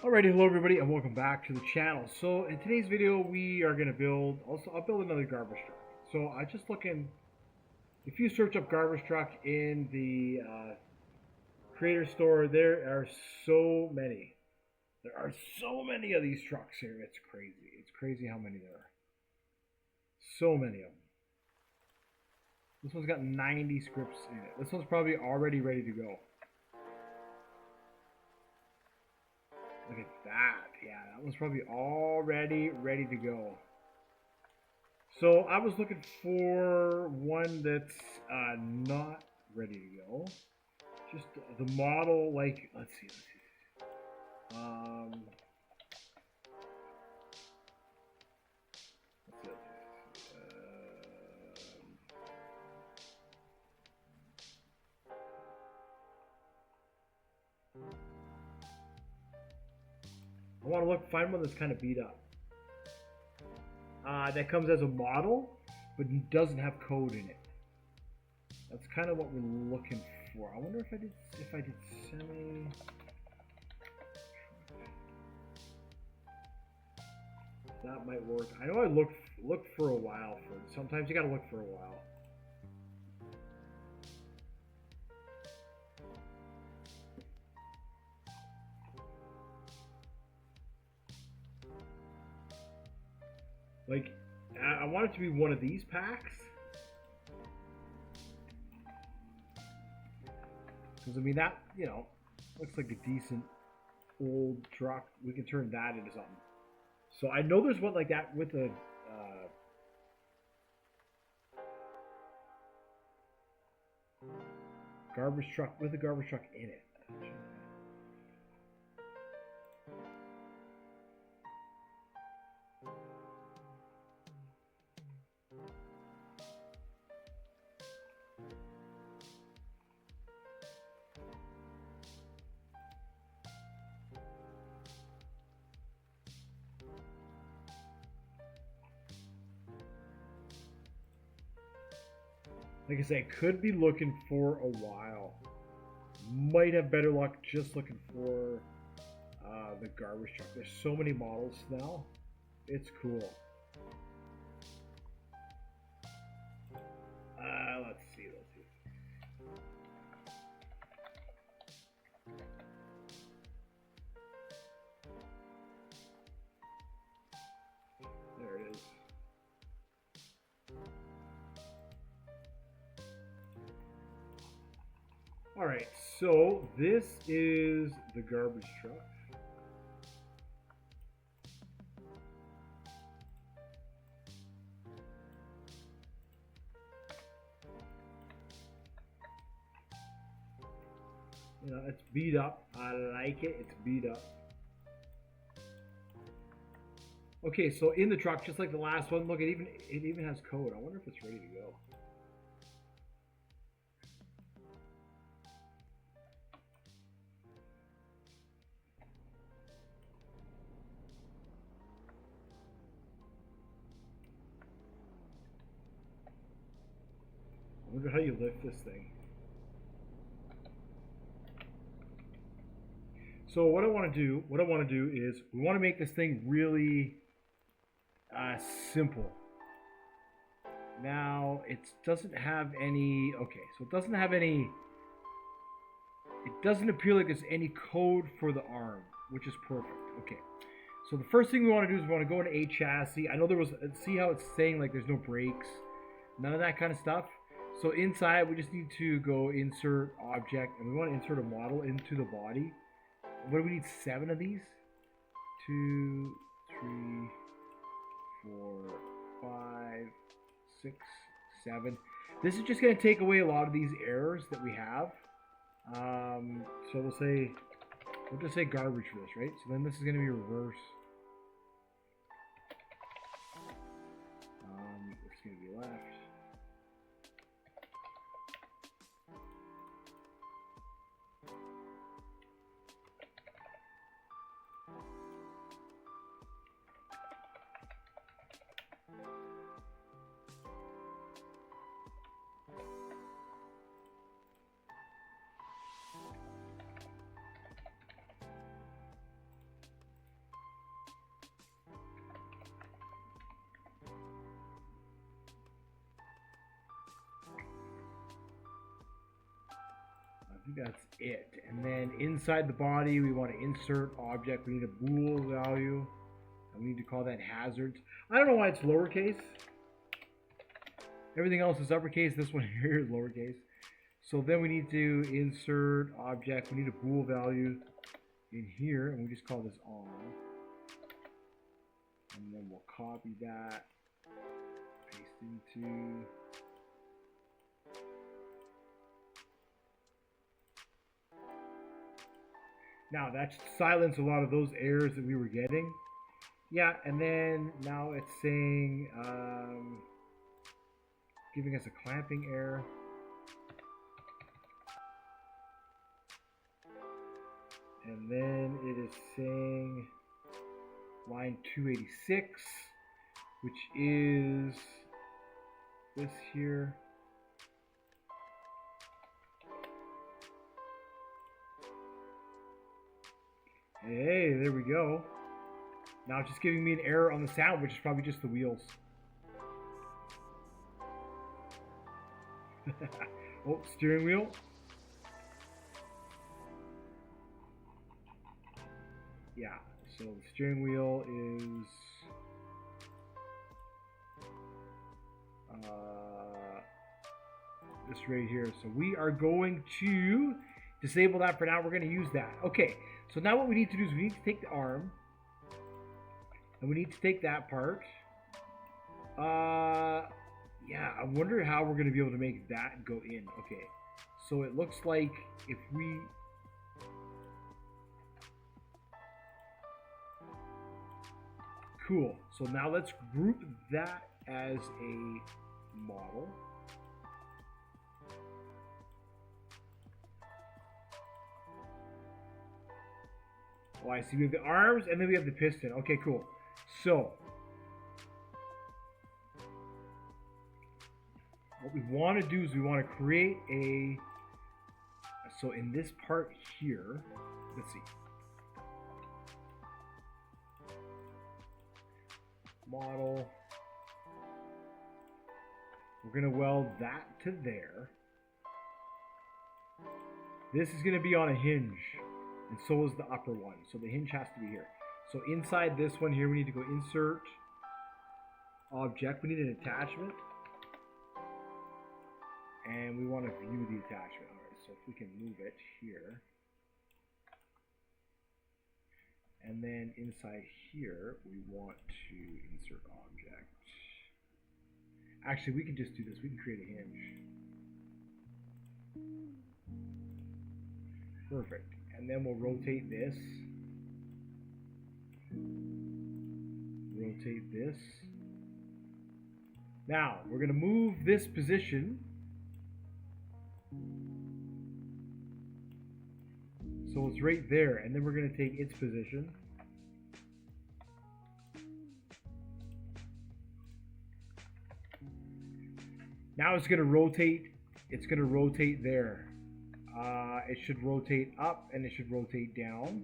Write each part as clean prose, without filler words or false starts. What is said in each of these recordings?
Alrighty, hello everybody, and welcome back to the channel. So in today's video, we are going to build. I'll build another garbage truck. So I just looking. If you search up garbage truck in the creator store, there are so many. There are so many of these trucks here. It's crazy. It's crazy how many there are. So many of them. This one's got 90 scripts in it. This one's probably already ready to go. Look at that. Yeah, that one's probably already ready to go. So I was looking for one that's not ready to go. Just the model, like, let's see. I want to find one that's kind of beat up. That comes as a model, but doesn't have code in it. That's kind of what we're looking for. I wonder if I did semi. That might work. I know I looked for a while for it. Sometimes you gotta look for a while. Like, I want it to be one of these packs. Because, I mean, that, looks like a decent old truck. We can turn that into something. So I know there's one like that with a garbage truck in it. Like I say, could be looking for a while. Might have better luck just looking for the garbage truck. There's so many models now. It's cool. Let's see. There it is. Alright, so this is the garbage truck. It's beat up. I like it. It's beat up. Okay, so in the truck, just like the last one, look, it even has code. I wonder if it's ready to go. I wonder how you lift this thing. So what I want to do is we want to make this thing really simple. Now it doesn't have any. Okay, so it doesn't have any. It doesn't appear like there's any code for the arm, which is perfect. Okay, so the first thing we want to do is we want to go into A chassis. I know there was. See how it's saying like there's no brakes, none of that kind of stuff. So inside we just need to go insert object, and we want to insert a model into the body. What do we need? 7 of these? 2, 3, 4, 5, 6, 7. This is just going to take away a lot of these errors that we have. So we'll just say garbage for this, right? So then this is going to be reverse. It's going to be left. think that's it. And then inside the body, we want to insert object. We need a bool value. And we need to call that hazards. I don't know why it's lowercase. Everything else is uppercase. This one here is lowercase. So then we need to insert object. We need a bool value in here. And we just call this on. And then we'll copy that. Paste into... Now that should silence a lot of those errors that we were getting. Yeah, and then now it's saying, giving us a clamping error. And then it is saying line 286, which is this here. Hey, there we go. Now it's just giving me an error on the sound, which is probably just the wheels. Oh, steering wheel. Yeah, so the steering wheel is this right here. So we are going to disable that for now. We're going to use that. Okay, so now what we need to do is we need to take the arm and we need to take that part. Yeah, I wonder how we're going to be able to make that go in. Okay, so it looks like if we... Cool. So now let's group that as a model. Oh, I see. We have the arms and then we have the piston. Okay, cool. So what we want to do is we want to create a... So in this part here, let's see. Model. We're going to weld that to there. This is going to be on a hinge, and so is the upper one. So the hinge has to be here. So inside this one here, we need to go insert object. We need an attachment, and we want to view the attachment. All right, so if we can move it here. And then inside here, we want to insert object. Actually, we can just do this. We can create a hinge. Perfect. And then we'll rotate this. Rotate this. Now, we're going to move this position. So it's right there, and then we're going to take its position. Now it's going to rotate. It's going to rotate there. It should rotate up and it should rotate down.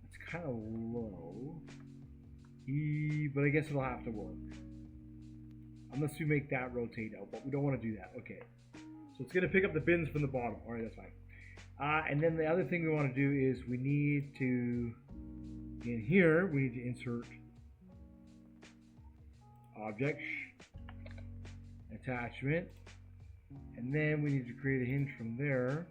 It's kind of low. But I guess it'll have to work. Unless we make that rotate out, but we don't want to do that. Okay. So it's going to pick up the bins from the bottom. Alright, that's fine. And then the other thing we want to do is we need to, in here, we need to insert object, attachment, and then we need to create a hinge from there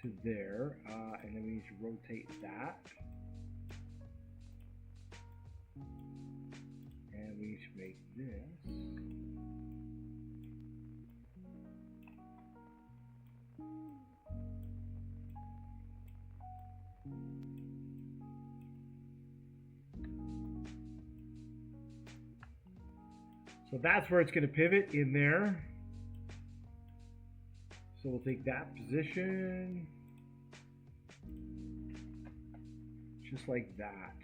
to there, and then we need to rotate that, and we need to make this. So that's where it's going to pivot in there. So we'll take that position, just like that.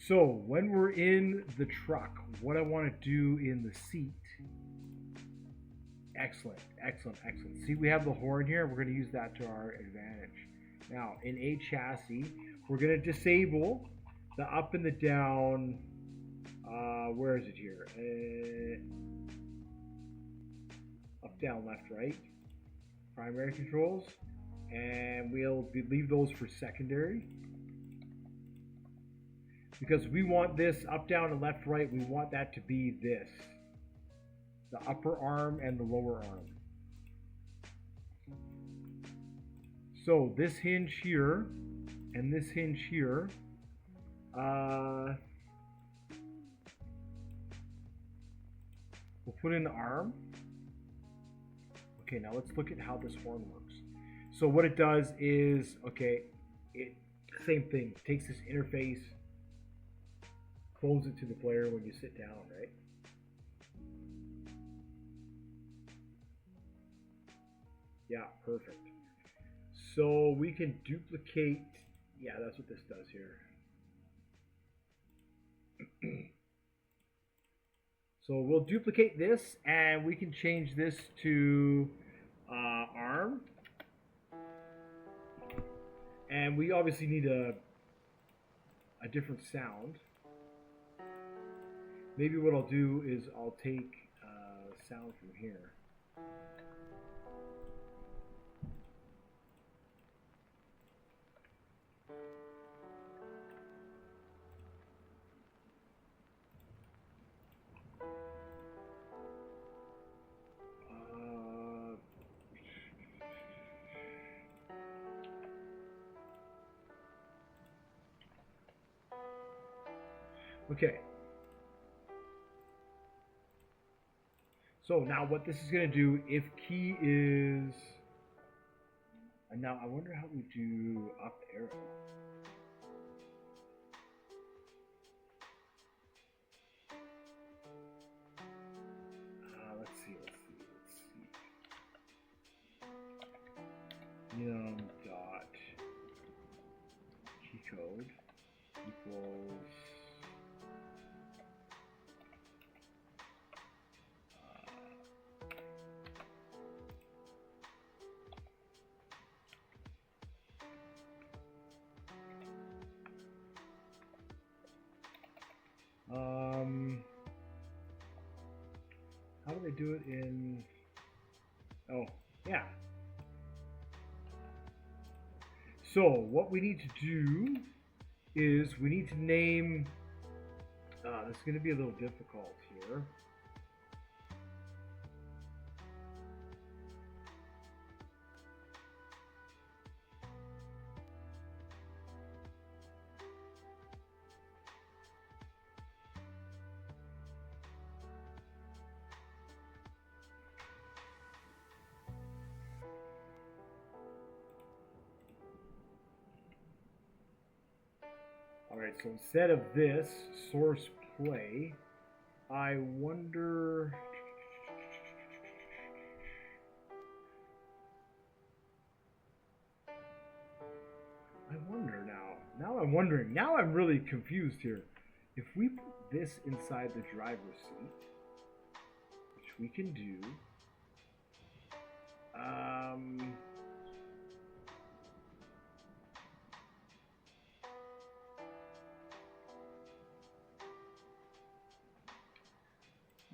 So when we're in the truck, what I want to do in the seat, excellent, excellent, excellent. See, we have the horn here. We're going to use that to our advantage. Now, in a chassis, we're going to disable the up and the down. Where is it here? up, down, left, right, primary controls, and leave those for secondary. Because we want this up, down, and left, right, we want that to be this. The upper arm and the lower arm. So this hinge here and this hinge here, we'll put in the arm. Okay, now let's look at how this horn works. So what it does is, okay, same thing, takes this interface, close it to the player when you sit down, right? Yeah, perfect. So we can duplicate, yeah, that's what this does here. So we'll duplicate this and we can change this to arm. And we obviously need a different sound. Maybe what I'll do is I'll take sound from here. Okay. So now what this is going to do, if key is... And now I wonder how we do up arrow. Let's see. Yum dot key code equals how do they do it in... Oh, yeah. So what we need to do is we need to name... this is going to be a little difficult here. Alright, so instead of this, source play, I wonder... Now I'm really confused here. If we put this inside the driver's seat, which we can do,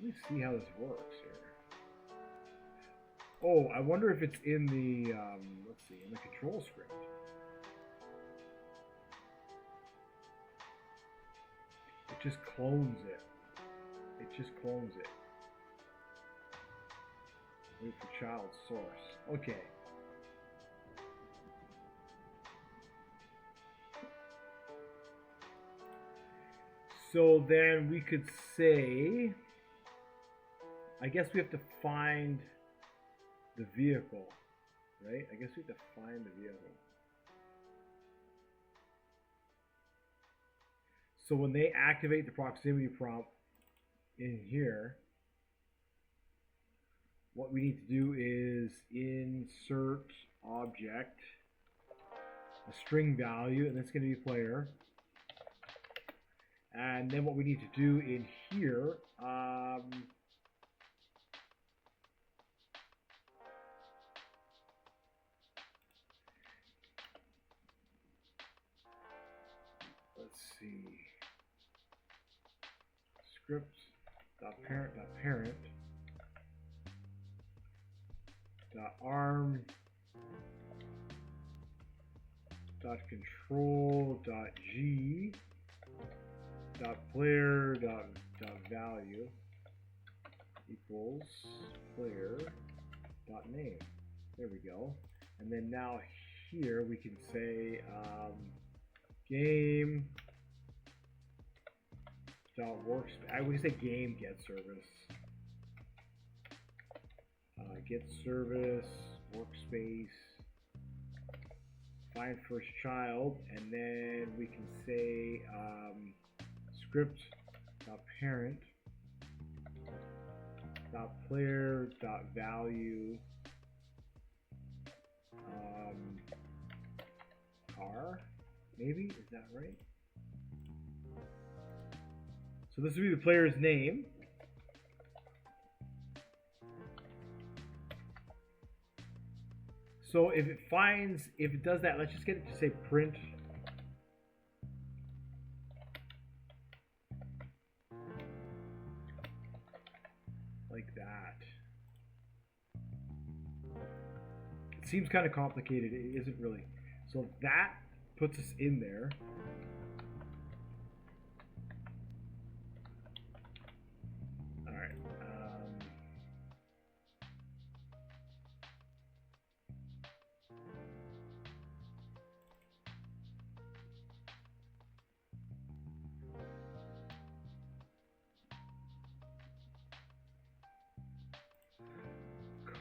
let me see how this works here. Oh, I wonder if it's in the, let's see, in the control script. It just clones it. Wait for child source. Okay. So then we could say, I guess we have to find the vehicle, right? I guess we have to find the vehicle. So when they activate the proximity prompt in here, what we need to do is insert object, a string value, and that's going to be player. And then what we need to do in here, let's see, script.parent.parent. dot arm dot control dot g dot player dot value equals player dot name. There we go. And then now here we can say game dot workspace. I would say game get service. Get service workspace. Find first child, and then we can say script dot parent dot player dot value car, maybe, is that right? So this would be the player's name. So if it does that, let's just get it to say print like that. It seems kind of complicated. It isn't really. So that puts us in there. All right.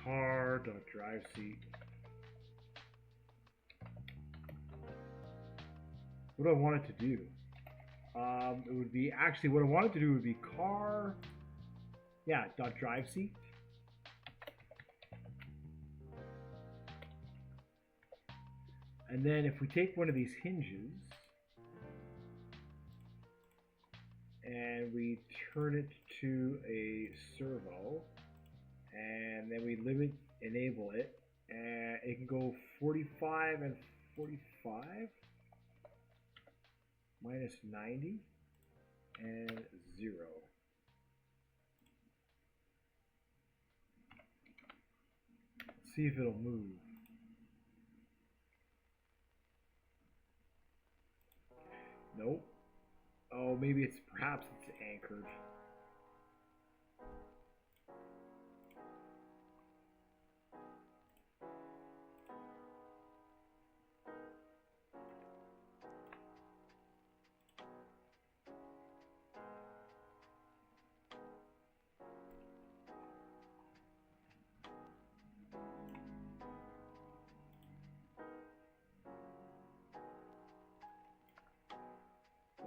Car.drive seat. What do I want it to do? It would be actually what I want it to do would be car. Yeah, dot drive seat. And then if we take one of these hinges and we turn it to a servo, and then we enable it, and it can go 45 and 45 minus 90 and 0. Let's see if it'll move. Nope. Oh, maybe perhaps it's anchored.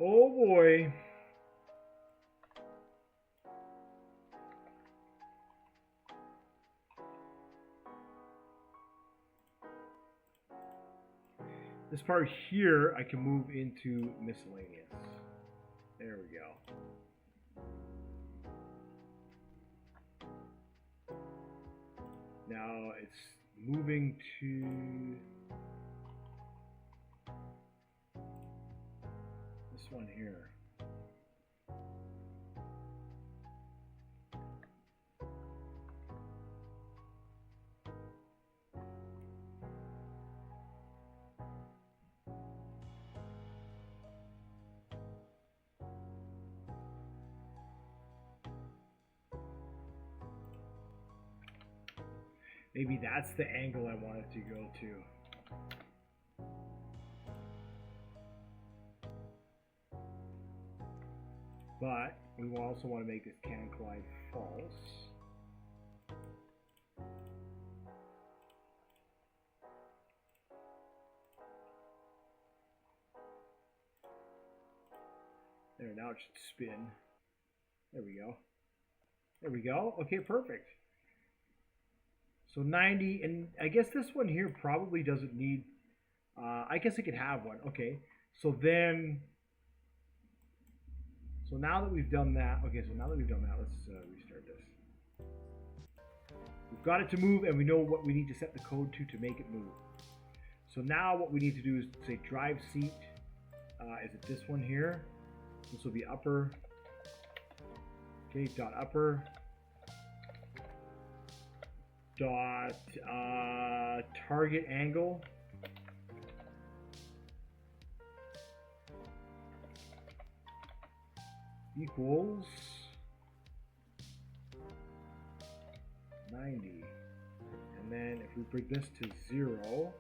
Oh boy. This part here I can move into miscellaneous. There we go. Now it's moving to this one here. Maybe that's the angle I want it to go to. But we also want to make this can collide false. There, now it should spin. There we go. There we go. Okay, perfect. So 90, and I guess this one here probably doesn't need, I guess it could have one. Okay, so then, so now that we've done that, okay, so now that we've done that, let's restart this. We've got it to move, and we know what we need to set the code to make it move. So now what we need to do is say drive seat, is it this one here? This will be upper, okay, dot upper, dot target angle equals 90. And then if we bring this to 0,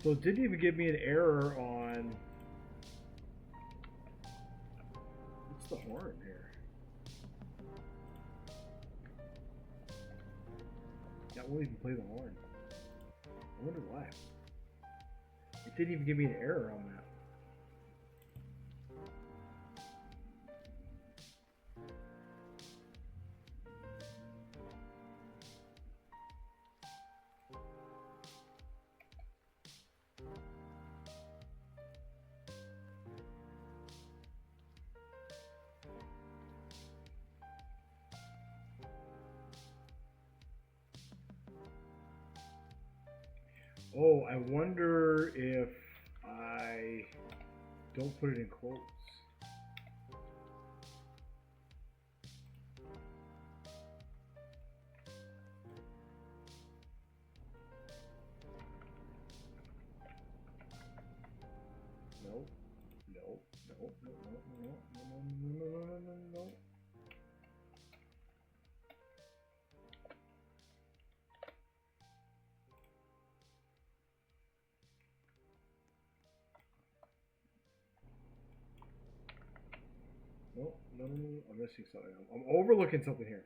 so it didn't even give me an error on, what's the horn here? That won't even play the horn. I wonder why. It didn't even give me an error on that. Oh, I wonder if I don't put it in quotes. No, no, no, no, no, no, no, no, no, no, no, no, no. No, no, no, no, I'm missing something. I'm overlooking something here.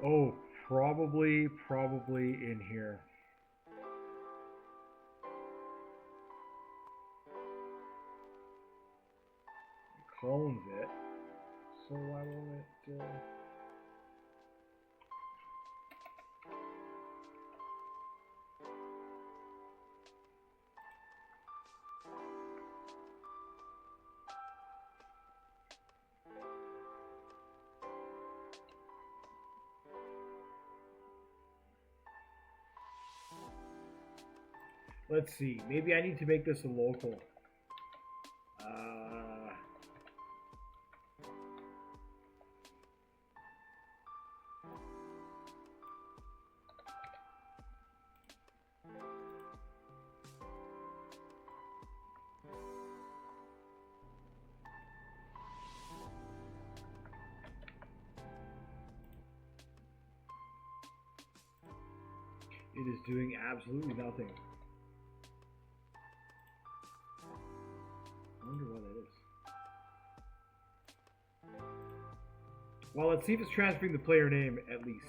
Oh, probably in here. It clones it. So why won't it? Let's see. Maybe I need to make this a local. It is doing absolutely nothing. I wonder why that is. Well, let's see if it's transferring the player name at least.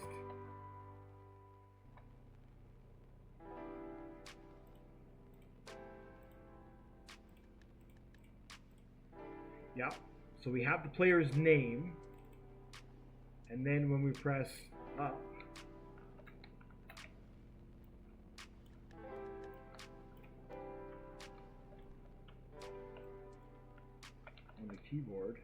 Yeah, so we have the player's name, and then when we press up, on the keyboard,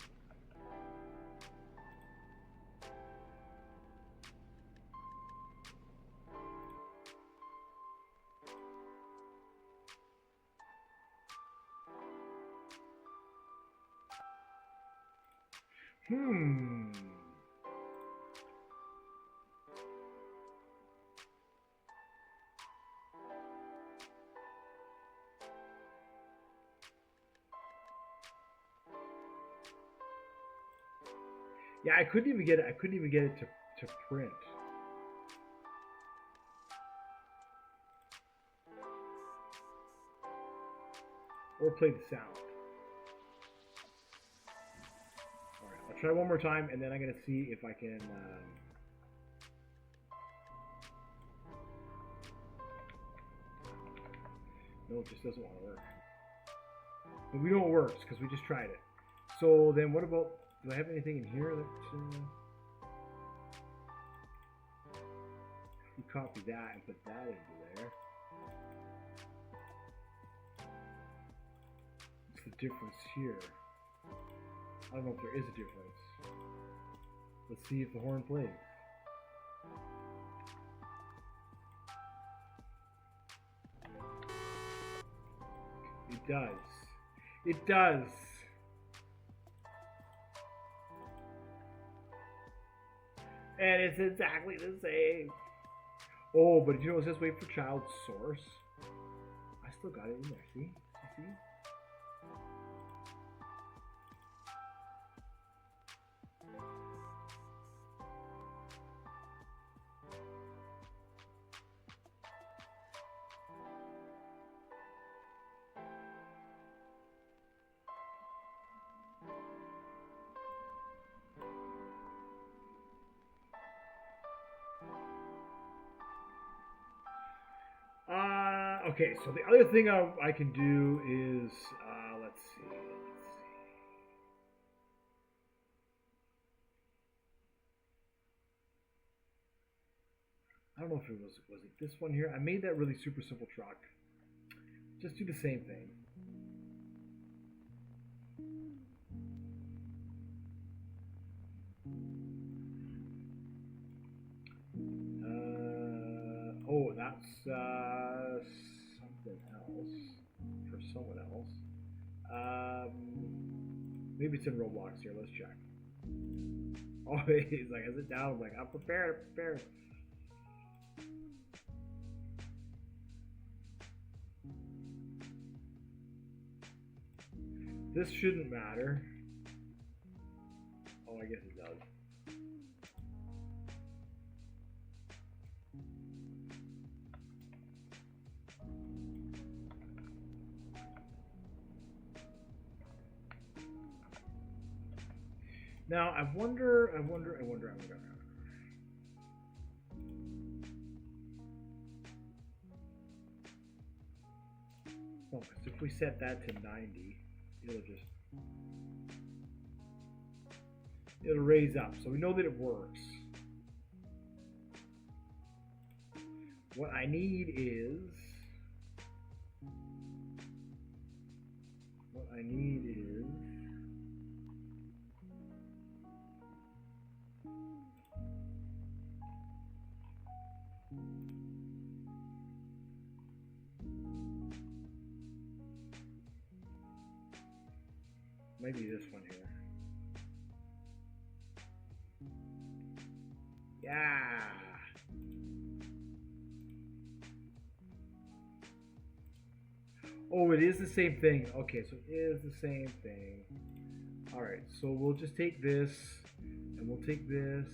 Yeah, I couldn't even get it. I couldn't even get it to print. or play the sound. Alright, I'll try one more time, and then I'm going to see if I can... No, it just doesn't want to work. But we know it works, because we just tried it. So then what about... Do I have anything in here that... we copy that and put that into there. What's the difference here? I don't know if there is a difference. Let's see if the horn plays. It does. It does. And it's exactly the same. Oh, but you know, it says wait for child source. I still got it in there. See? See? Okay, so the other thing I can do is, let's see. I don't know if it was it this one here? I made that really super simple truck. Just do the same thing. Oh, that's something else for someone else. Maybe it's in Roblox here. Let's check. Oh, he's like, is it down? I'm like, I'm prepared. I'm prepared. This shouldn't matter. Oh, I guess it does. Now, I wonder. Oh, because if we set that to 90, it'll raise up. So we know that it works. What I need is maybe this one here. Yeah. Oh, it is the same thing. Okay, so it is the same thing. Alright, so we'll just take this, and we'll take this,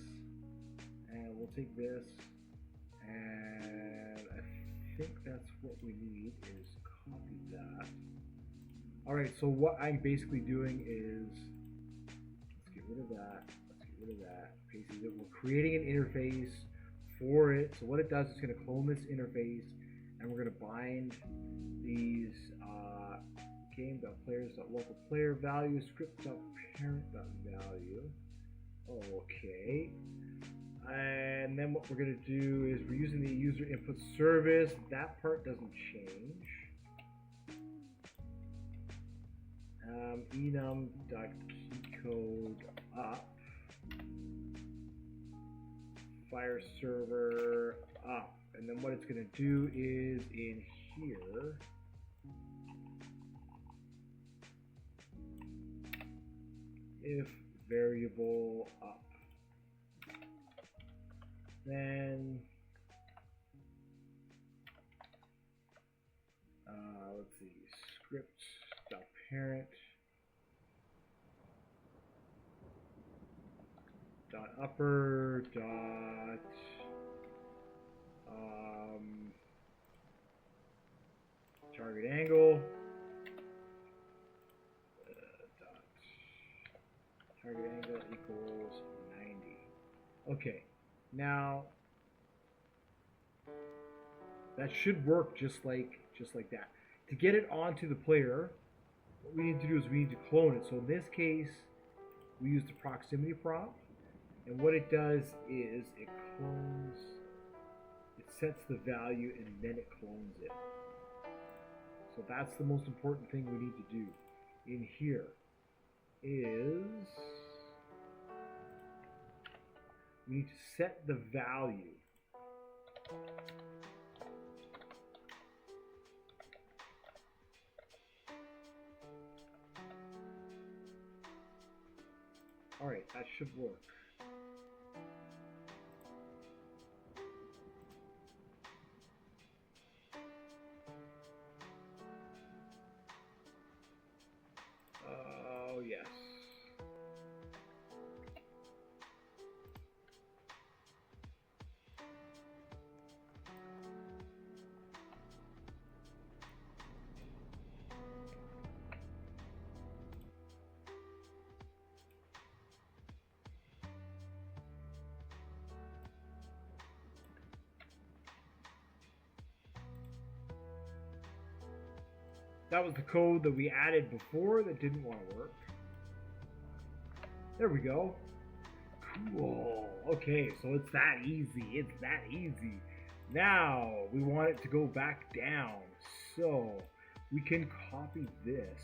and we'll take this, and I think that's what we need is copy that. Alright, so what I'm basically doing is, let's get rid of that, paste it. We're creating an interface for it. So what it does is it's going to clone this interface, and we're going to bind these game.players.local player value, script.parent.value. Okay. And then what we're going to do is we're using the user input service. That part doesn't change. enum.keycode up, fire server up, and then what it's going to do is in here if variable up, then let's see, script.parent upper target angle Okay, now that should work just like that. To get it onto the player, what we need to do is we need to clone it. So in this case, we use the proximity prompt, and what it does is it clones, it sets the value, and then it clones it. So that's the most important thing we need to do in here is we need to set the value. Alright, that should work. Oh, yes. That was the code that we added before that didn't want to work. There we go. Cool. Okay, so it's that easy. It's that easy. Now we want it to go back down. So we can copy this.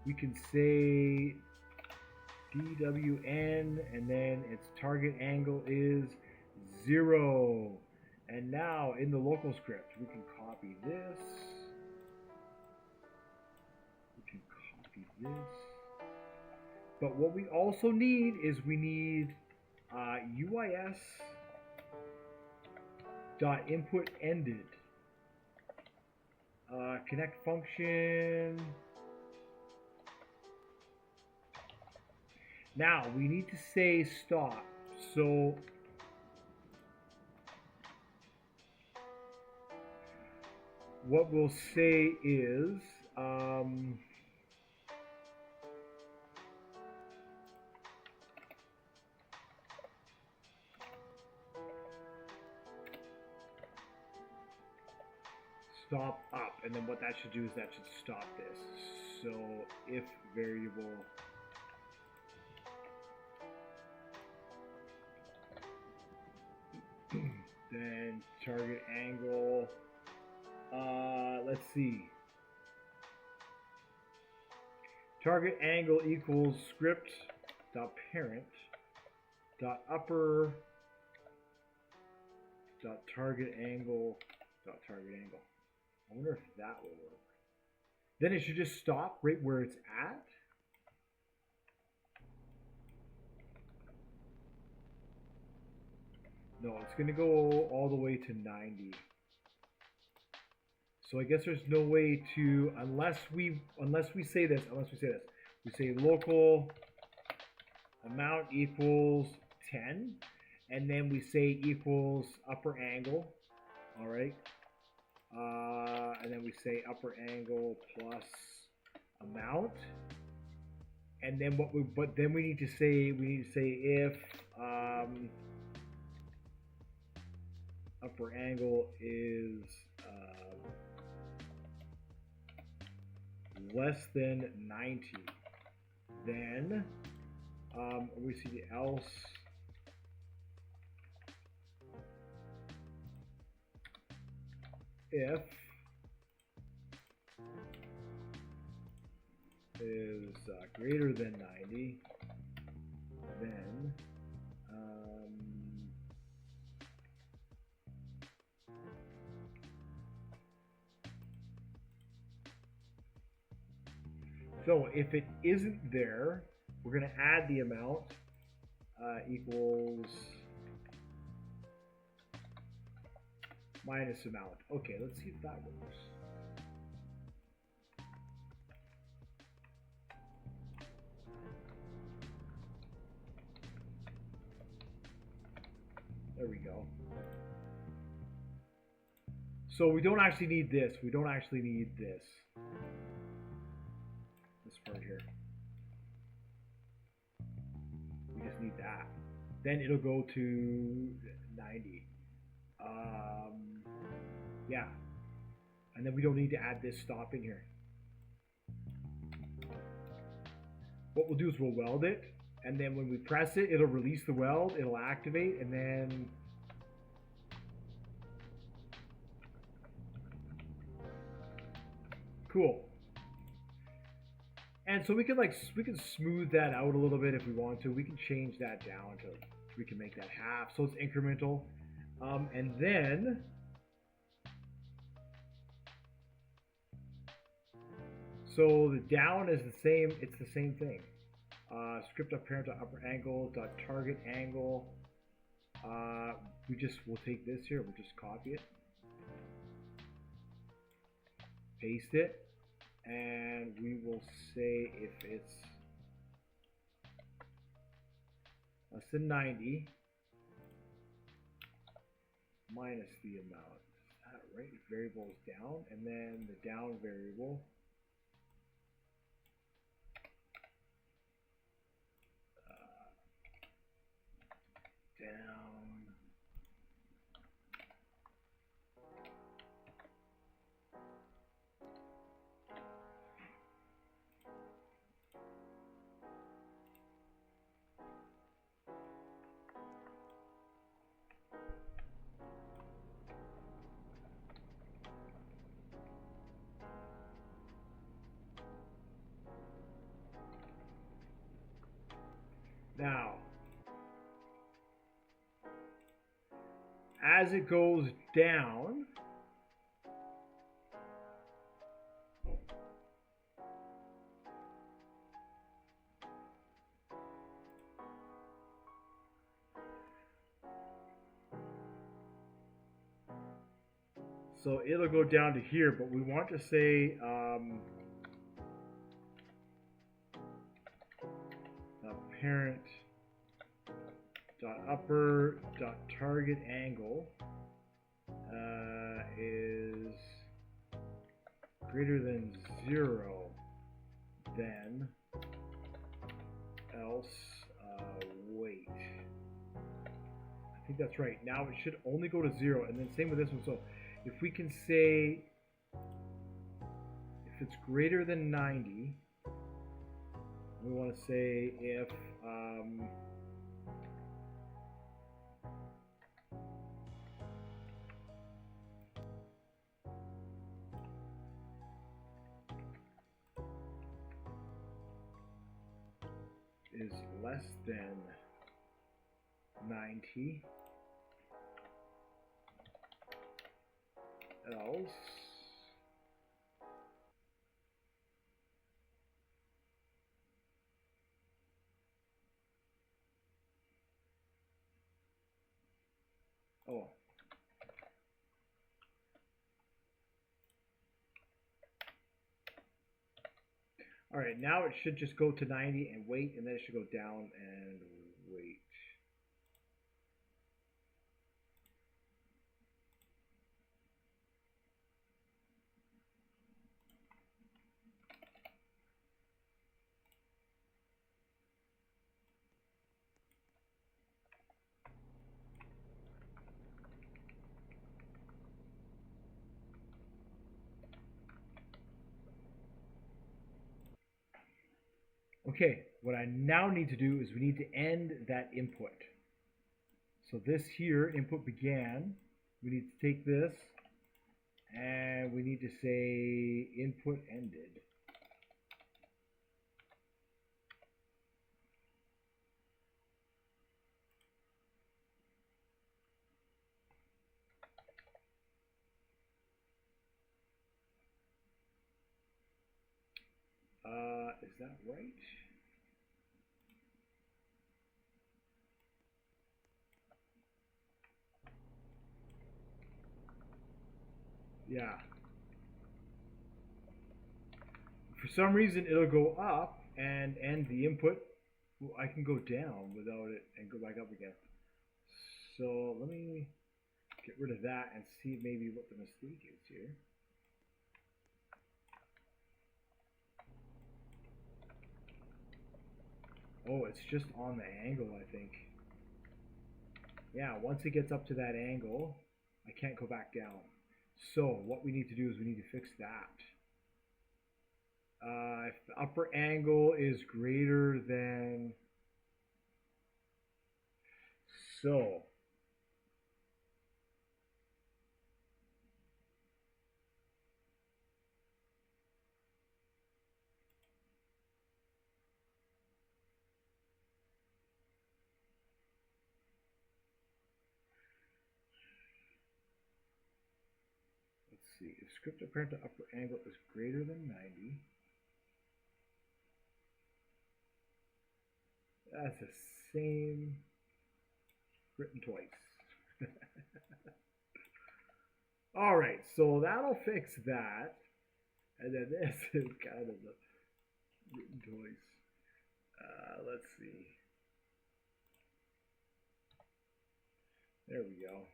We can say DWN and then its target angle is 0. And now in the local script we can copy this. This. But what we also need is we need UIS dot input ended connect function. Now we need to say stop. So what we'll say is stop up, and then what that should do is that should stop this. So if variable then target angle, let's see, target angle equals script dot parent dot upper dot target angle dot target angle. I wonder if that will work. Then it should just stop right where it's at. No, it's going to go all the way to 90. So I guess there's no way to, unless we say this, we say local amount equals 10, and then we say equals upper angle, all right? And then we say upper angle plus amount, and then then we need to say if upper angle is less than 90, then we see the else. If is greater than 90, then so if it isn't there, we're going to add the amount equals minus amount. Okay, let's see if that works. There we go. So we don't actually need this. We don't actually need this. This part here. We just need that. then it'll go to 90. Yeah, and then we don't need to add this stop in here. What we'll do is we'll weld it, and then when we press it, it'll release the weld, it'll activate, and then cool. And so we can smooth that out a little bit if we want to. We can change that down to, we can make that half, so it's incremental. And then so the down is the same. It's the same thing. Script up parent dot upper angle dot target angle. We'll take this here. We'll just copy it, paste it. And we will say if it's less than 90 minus the amount. Is that right? Variable is down, and then the down variable down. Now, as it goes down, so it'll go down to here, but we want to say parent dot upper dot target angle is greater than 0, then else wait. I think that's right. Now it should only go to 0, and then same with this one. So if we can say if it's greater than 90, we want to say if is less than 90, else all right, now it should just go to 90 and wait, and then it should go down and wait. Okay, what I now need to do is we need to end that input. So this here, input began, we need to take this and we need to say input ended. Is that right? Yeah. For some reason, it'll go up and end the input. Well, I can go down without it and go back up again. So let me get rid of that and see maybe what the mistake is here. Oh, it's just on the angle, I think. Yeah, once it gets up to that angle, I can't go back down. So what we need to do is we need to fix that. If the upper angle is greater than, so let's see, if script apparent to upper angle is greater than 90, that's the same written twice. All right, so that'll fix that. And then this is kind of the written twice. Let's see. There we go.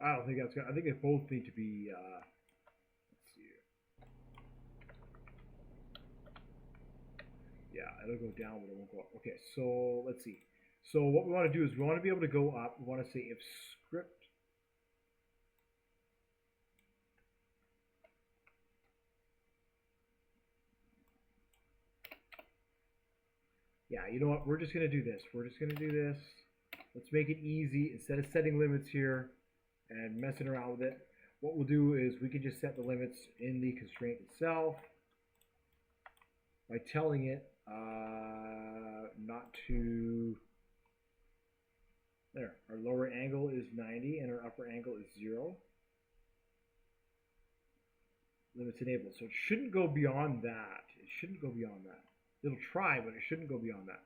I don't think that's good. I think they both need to be, let's see. Yeah, it'll go down, but it won't go up. Okay, so let's see. So what we want to do is we want to be able to go up. We want to say if script, yeah, you know what? We're just going to do this. We're just going to do this. Let's make it easy. Instead of setting limits here and messing around with it, what we'll do is we can just set the limits in the constraint itself by telling it not to, there, our lower angle is 90 and our upper angle is 0. Limits enabled. So it shouldn't go beyond that. It shouldn't go beyond that. It'll try, but it shouldn't go beyond that.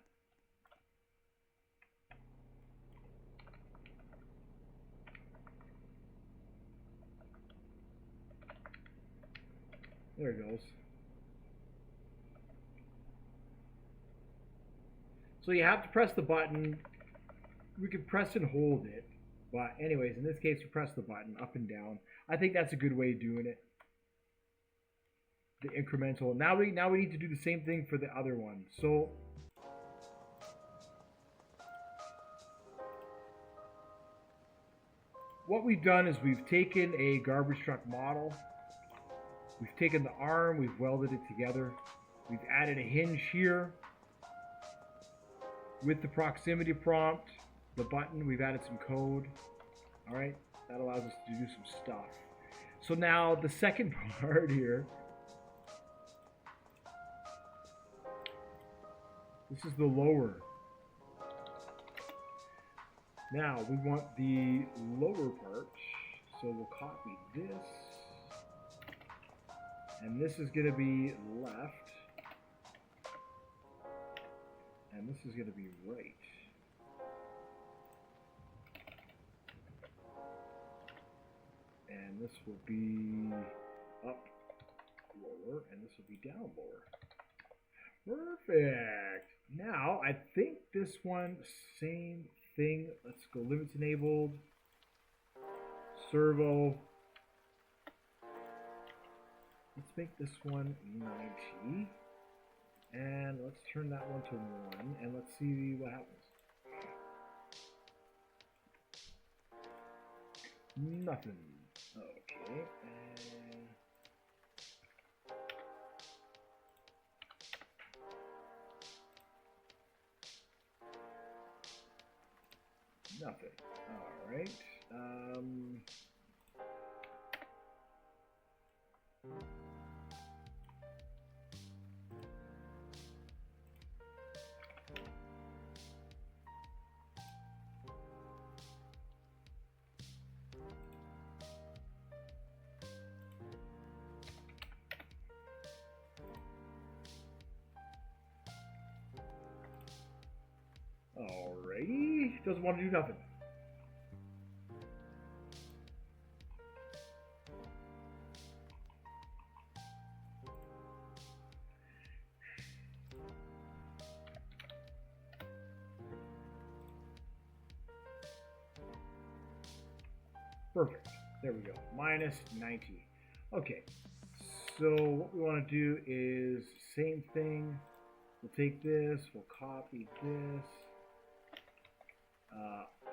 There it goes. So you have to press the button. We can press and hold it. But anyways, in this case, we press the button up and down. I think that's a good way of doing it. The incremental. Now we need to do the same thing for the other one. So what we've done is we've taken a garbage truck model. We've taken the arm, we've welded it together. We've added a hinge here. With the proximity prompt, the button, we've added some code. All right, that allows us to do some stuff. So now the second part here, this is the lower. Now we want the lower part, so we'll copy this. And this is going to be left. And this is going to be right. And this will be up lower, and this will be down lower. Perfect. Now, I think this one, same thing. Let's go limits enabled. Servo. Let's make this one 90. And let's turn that one to 1. And let's see what happens. Nothing. Okay. And nothing. All right. All right. doesn't want to do nothing. Perfect. There we go. Minus 90. Okay. So what we want to do is same thing. We'll take this. We'll copy this.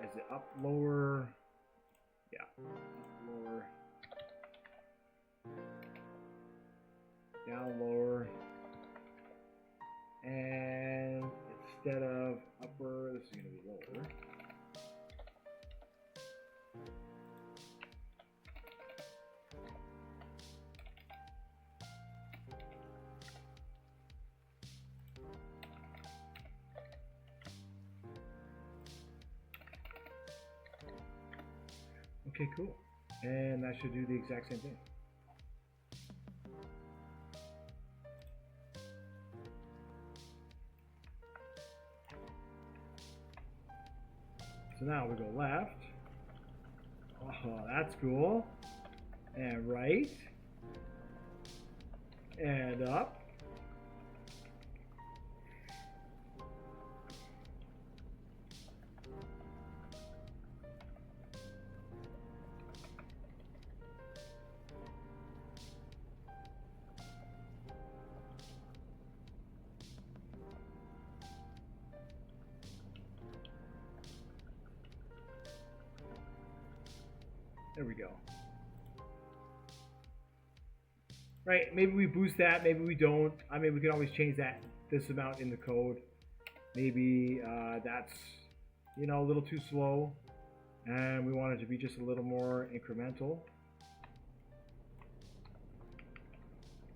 Is it up, lower? Yeah. Up, lower. Down, lower. And instead of upper, this is going to be lower. Okay, cool. And that should do the exact same thing. So now we go left. Oh, that's cool. And right. And up. There we go. Right, maybe we boost that, maybe we don't. I mean, we can always change this amount in the code. Maybe that's, you know, a little too slow, and we want it to be just a little more incremental.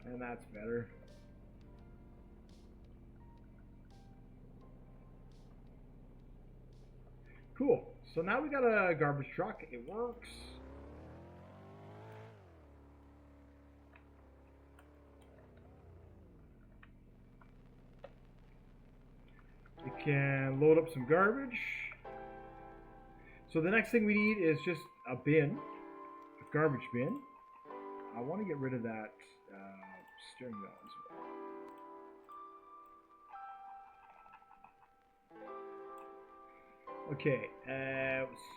And that's better. Cool. So now we got a garbage truck. It works. It can load up some garbage. So the next thing we need is just a bin, a garbage bin. I want to get rid of that steering wheel as well. Okay,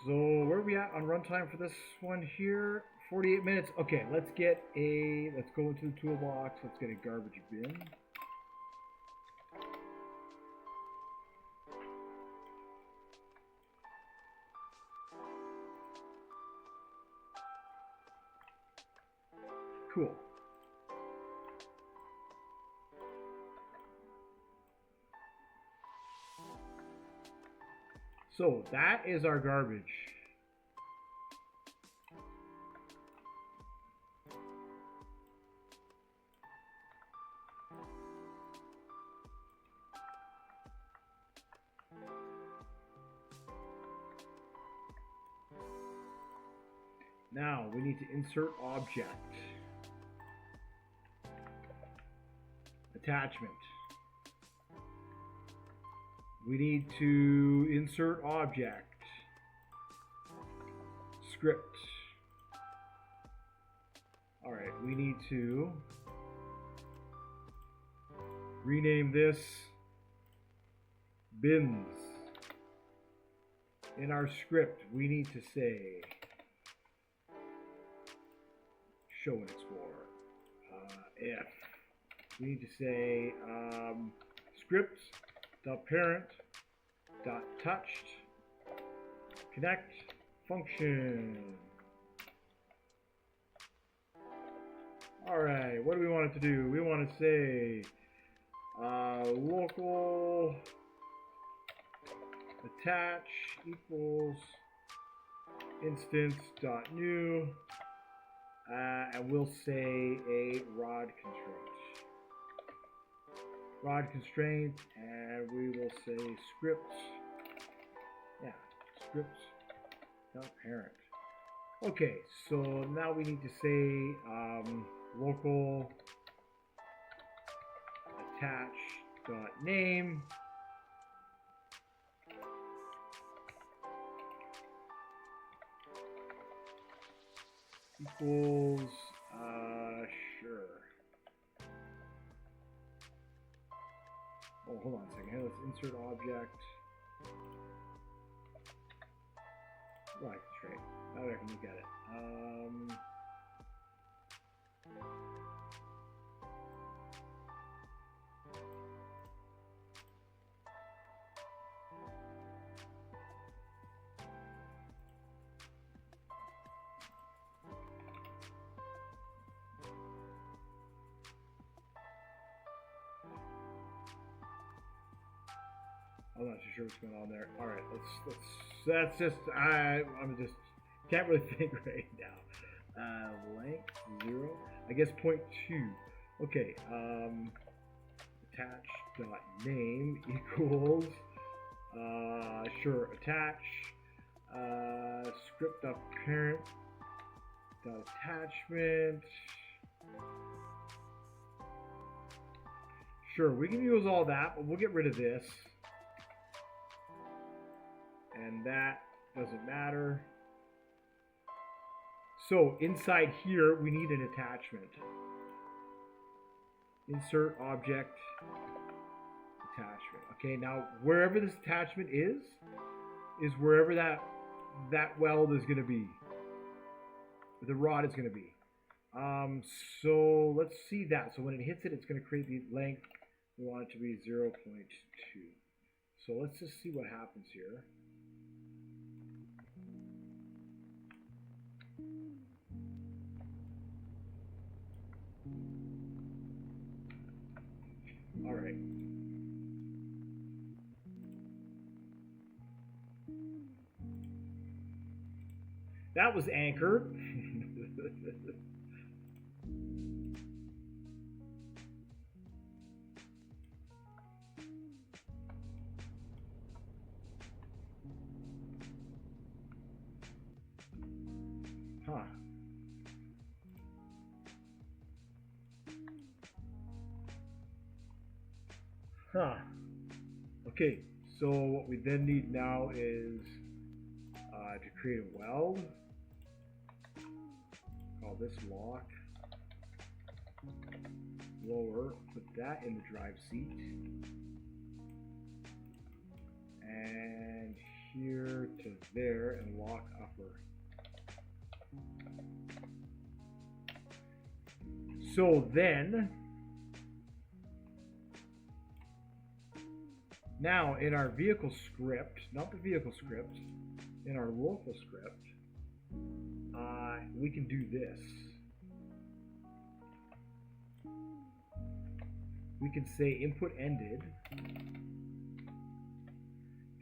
so where are we at on runtime for this one here? 48 minutes. Okay, let's go into the toolbox. Let's get a garbage bin. Cool. So that is our garbage. Now we need to insert object. Attachment. We need to insert object. Script. Alright, we need to rename this bins. In our script, we need to say show and explore. If we need to say script.parent.touched connect function. Alright, what do we want it to do? We want to say local attach equals instance.new and we'll say a rod constraint, and we will say script parent. Okay, so now we need to say local attach.name equals, sure. Oh, hold on a second. Here, let's insert object. Right, straight. Now I can look at it. I'm not too sure what's going on there. All right, that's just I'm just can't really think right now. Length 0. I guess 0.2. Okay. Attach dot name equals sure attach script dot parent dot attachment. Sure, we can use all that, but we'll get rid of this. And that doesn't matter. So inside here, we need an attachment. Insert object attachment. Okay, now wherever this attachment is wherever that weld is going to be. The rod is going to be. So let's see that. So when it hits it, it's going to create the length. We want it to be 0.2. So let's just see what happens here. All right. That was anchored. Huh. Huh. Okay, so what we then need now is to create a weld. Call this lock. Lower, put that in the drive seat. And here to there and lock upper. So then, now in our vehicle script, not the vehicle script, in our local script, we can do this. We can say input ended,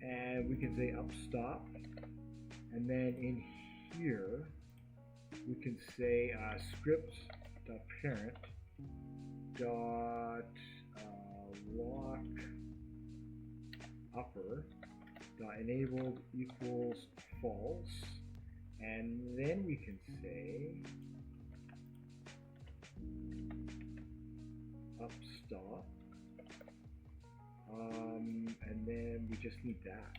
and we can say up stop, and then in here we can say script.parent dot lock upper dot enabled equals false, and then we can say up stop, and then we just need that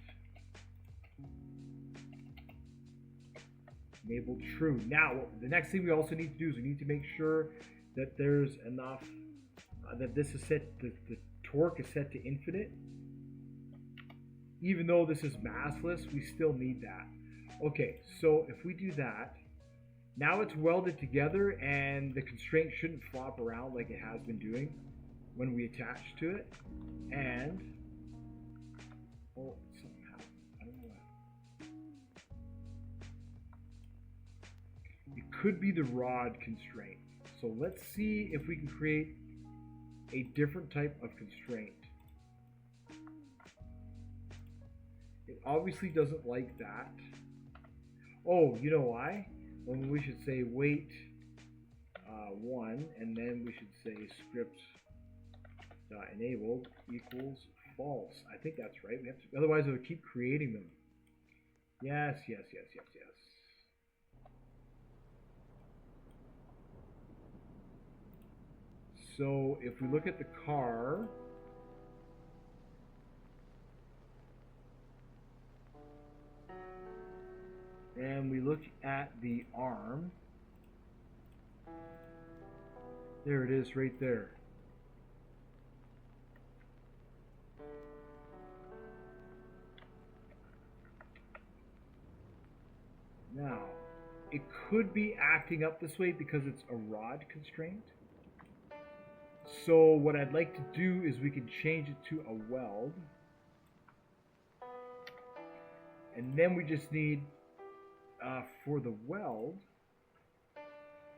enabled true. Now the next thing we also need to do is we need to make sure that there's enough that this is set, the torque is set to infinite. Even though this is massless, we still need that. Okay, so if we do that, now it's welded together and the constraint shouldn't flop around like it has been doing when we attach to it. And, oh, something happened. I don't know what. It could be the rod constraint. So let's see if we can create a different type of constraint. It obviously doesn't like that. Oh, you know why? Well, we should say wait 1, and then we should say script enabled equals false. I think that's right. We have to, otherwise it would keep creating them. Yes, yes, yes, yes, yes. So if we look at the car, and we look at the arm, There it is, right there. Now, it could be acting up this way because it's a rod constraint. So what I'd like to do is we can change it to a weld. And then we just need, for the weld,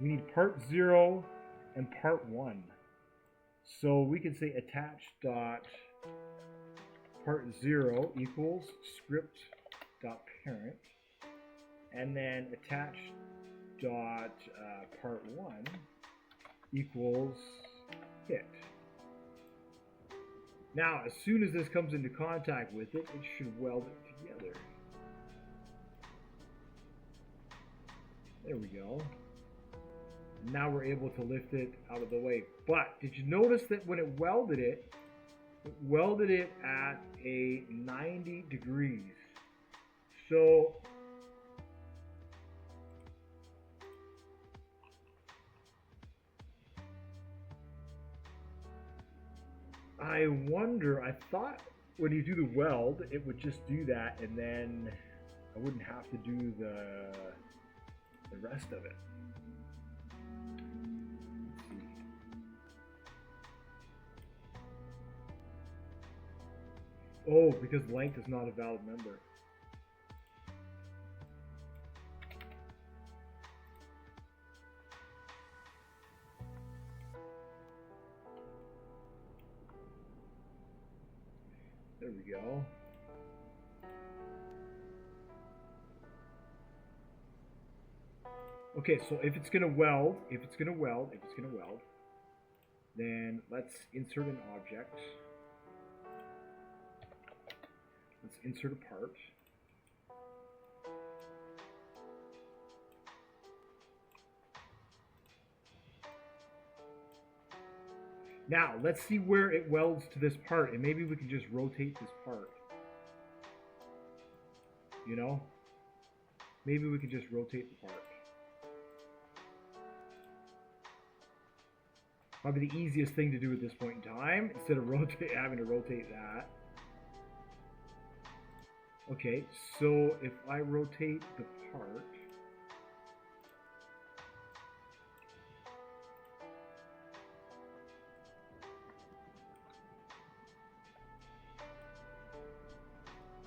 we need part 0 and part 1. So we can say attach dot part 0 equals script dot parent, and then attach dot part 1 equals hit. Now, as soon as this comes into contact with it, it should weld it together. There we go. Now we're able to lift it out of the way. But did you notice that when it welded it at a 90 degrees. So I wonder, I thought when you do the weld, it would just do that and then I wouldn't have to do the rest of it. Oh, because length is not a valid number. There we go. Okay, so if it's gonna weld, then let's insert an object. Let's insert a part. Now, let's see where it welds to this part, and maybe we can just rotate this part. You know? Maybe we can just rotate the part. Probably the easiest thing to do at this point in time, instead of having to rotate that. Okay, so if I rotate the part,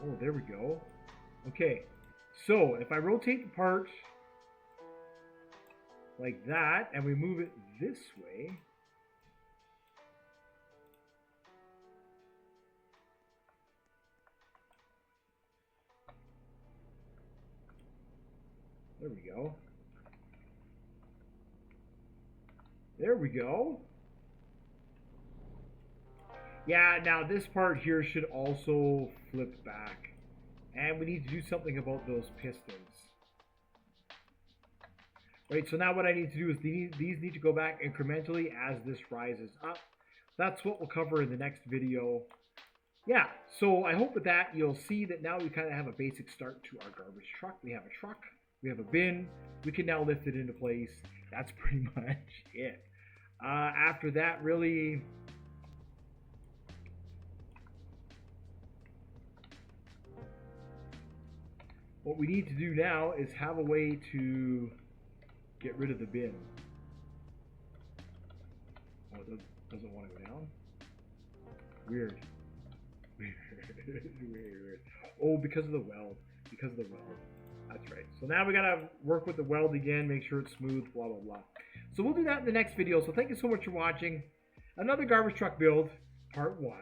oh, there we go. Okay, so if I rotate the part like that, and we move it this way, there we go. There we go. Yeah, now this part here should also flip back. And we need to do something about those pistons. Right, so now what I need to do is these need to go back incrementally as this rises up. That's what we'll cover in the next video. Yeah, so I hope with that you'll see that now we kind of have a basic start to our garbage truck. We have a truck. We have a bin. We can now lift it into place. That's pretty much it. After that, really, what we need to do now is have a way to get rid of the bin. Oh, it doesn't want to go down? Weird. Weird. Oh, because of the weld. That's right. So now we gotta work with the weld again, make sure it's smooth, blah, blah, blah. So we'll do that in the next video. So thank you so much for watching. Another garbage truck build, part 1.